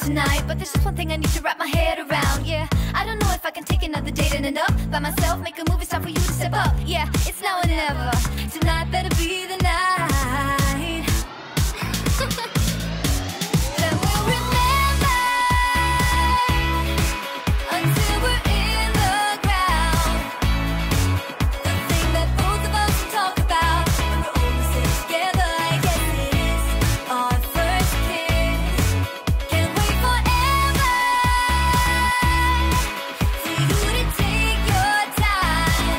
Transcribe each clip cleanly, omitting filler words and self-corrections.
tonight, but there's just one thing I need to wrap my head around. Yeah, I don't know if I can take another date and end up by myself. Make a movie, it's time for you to step up. Yeah, it's now or never. Tonight better be the night. Then we'll remember until we're in the ground. The thing that both of us talk about when we're all sit together. I guess it is our first kiss. Can't wait forever for you to take your time.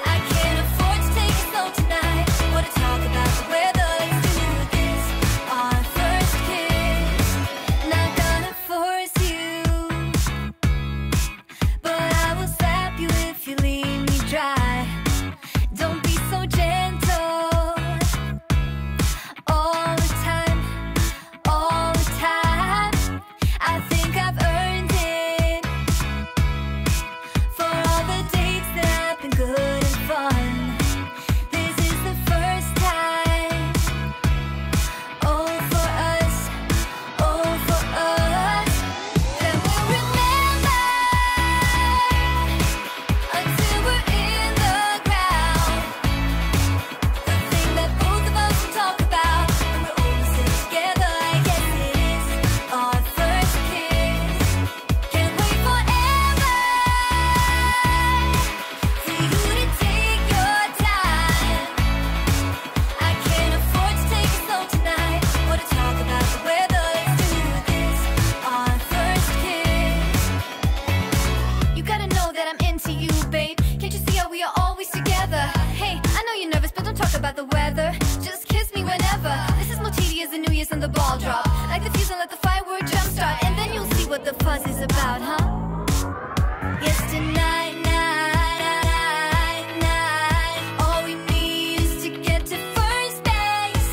I can't afford to take it slow tonight or to talk about the weather. Let's do this, our first kiss. Not gonna force you, but I will slap you if you leave me dry. Don't be so gentle all the time, all the time. I think I've earned it for all the dates that have been good and fun. This is the first time. Oh, for us, oh, for us. Then we'll remember until we're in the ground. The thing that both of us talk about when we're all sit together. I guess it is our first kiss. Can't wait forever for you to take your time. I can't afford to take it slow tonight or to talk about the weather. Let's do this, our first kiss. You gotta know that I'm into you, babe. Can't you see how we are always together? Hey, I know you're nervous, but don't talk about the weather. Just kiss me whenever. This is more tedious than New Year's and the ball drop. Like the fuse and let the firework jumpstart, and then you'll see what the fuzz is about, huh? Yes, tonight, night. All we need is to get to first base.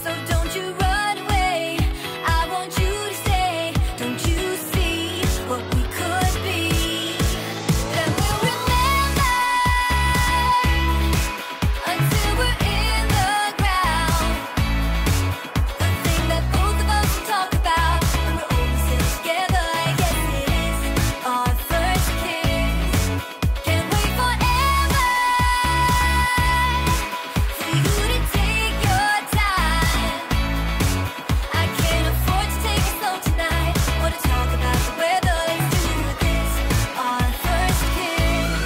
So don't you run away. I want you to stay. Don't you see what we could be? Then we'll remember until we're in the ground. The thing that both of us talk about when we're all sit together. I guess it is our first kiss. Can't wait forever for you to take your time. I can't afford to take it slow tonight or to talk about the weather. Let's do this, our first kiss.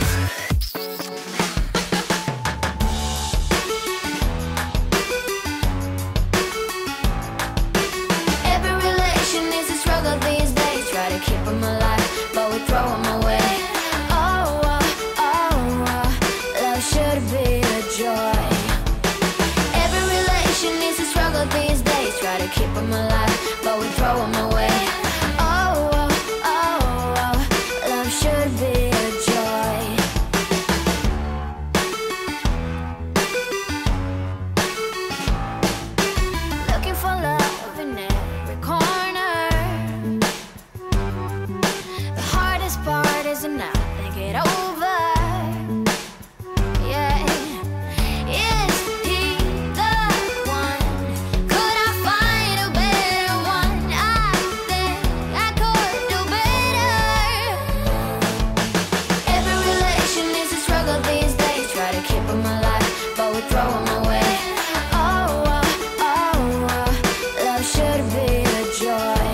Every relation is a struggle these days. Try to keep them alive, but we throw them away. Love should be a joy. Every relation is a struggle these days. Try to keep them alive, but we throw them away. Love should be a joy. Looking for love in every corner. The hardest part is to not think it over. Yeah. Is he the one? Could I find a better one? I think I could do better. Every relation is a struggle these days. Try to keep them alive, but we throw them away. Love should be a joy.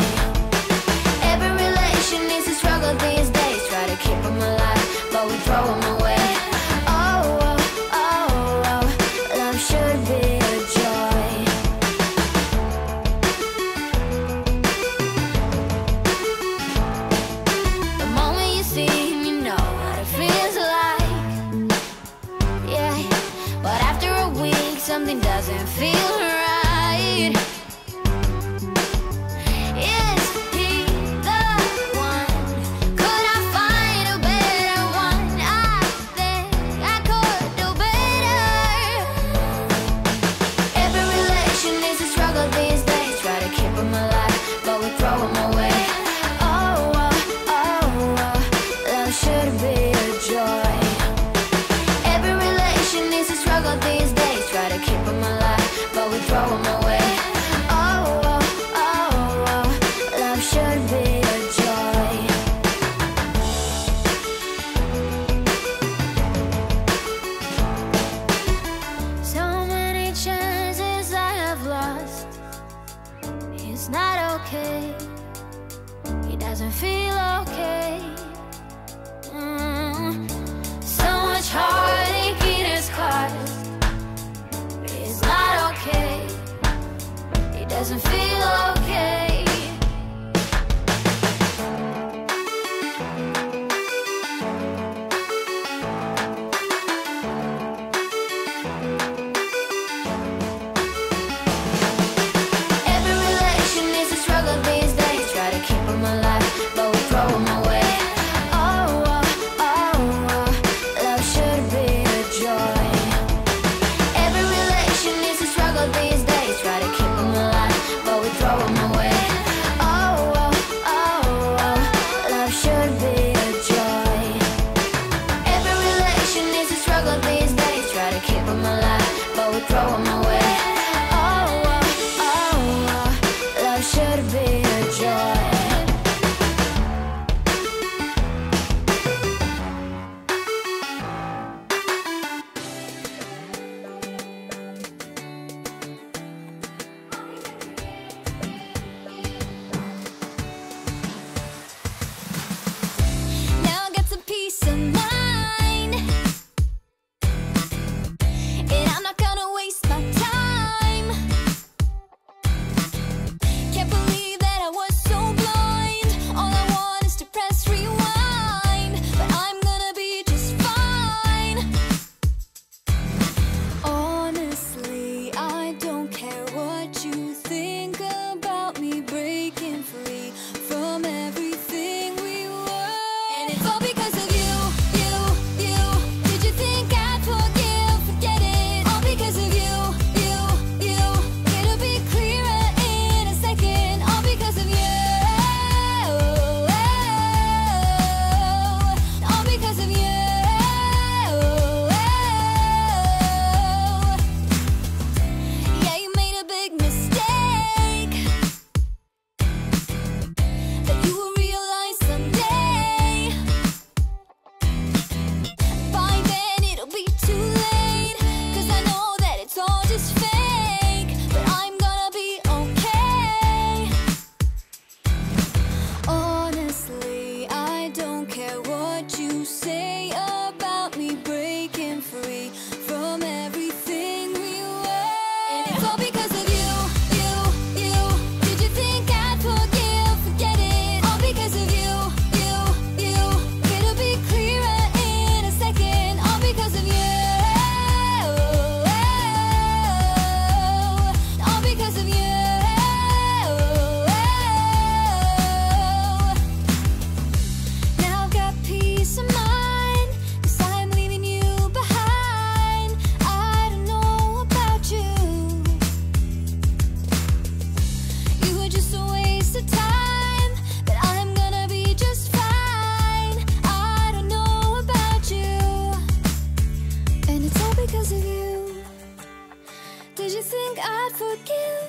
Every relation is a struggle these days. Try to keep them alive, but we throw them away. Love should be a joy. The moment you see him, you know what it feels like. Yeah, but after a week, something doesn't feel right. Is he the one? Could I find a better one? I think I could do better. Every relation is a struggle these days. Try to keep them alive, but we throw them away. Love should be a joy. Every relation is a struggle these days. Try to keep them alive, but we throw them away. it's not okay. He doesn't feel okay. So much heartache in his cause. It's not okay. He doesn't feel okay.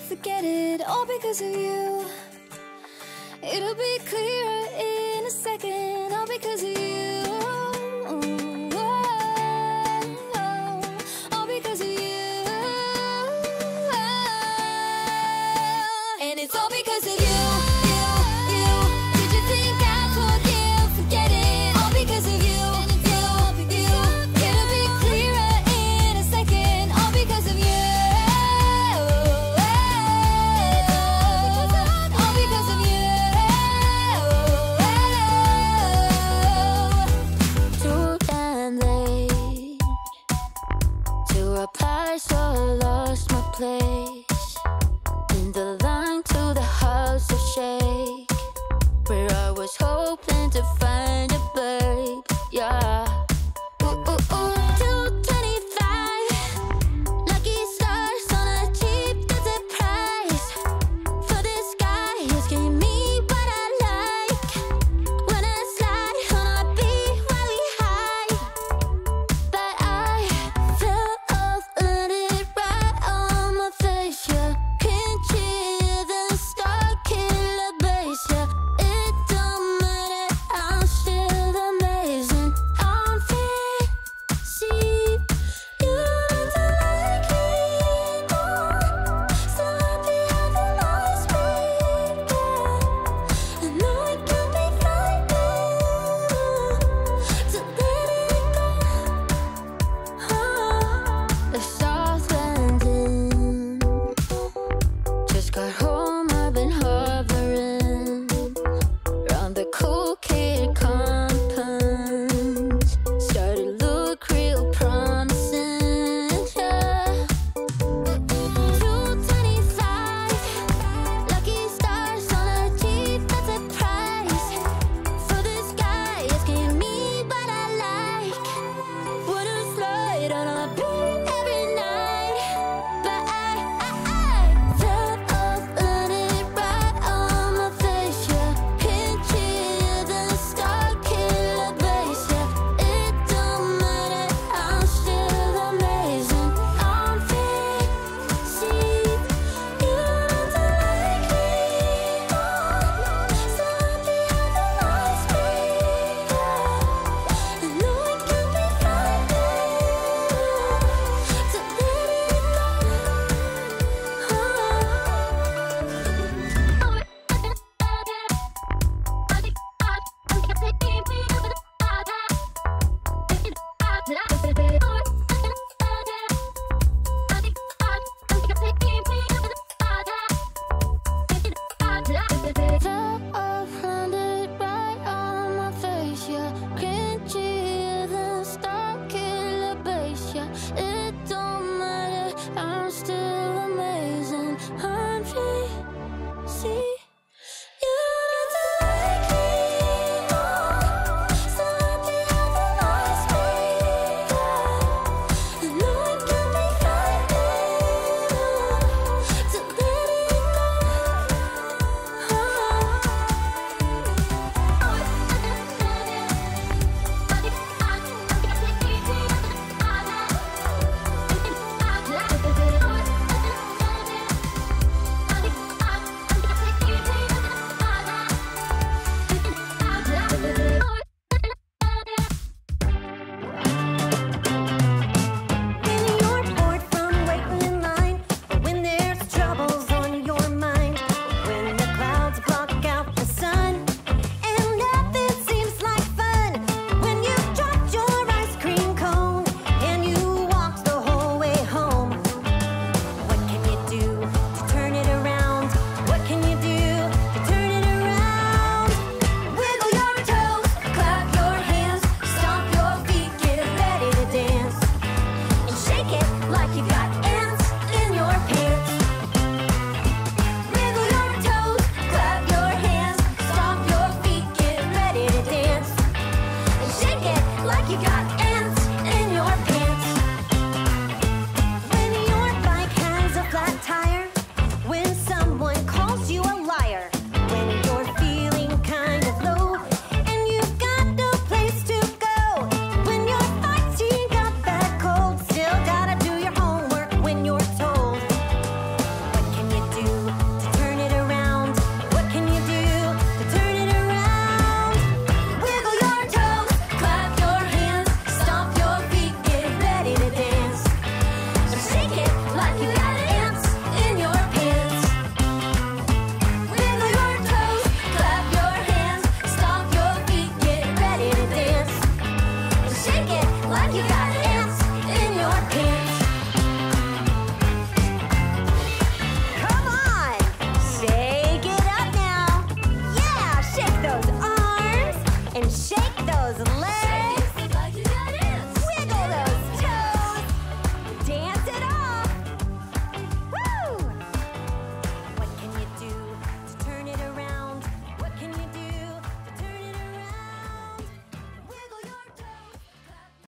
Forget it, all because of you. It'll be clearer in a second, all because of you. All because of you. And it's all because of you. Did you think I'd forget it? All because of you. It'll be clearer in a second, all because of you. So I lost my place in the line to the house of shake, where I was hoping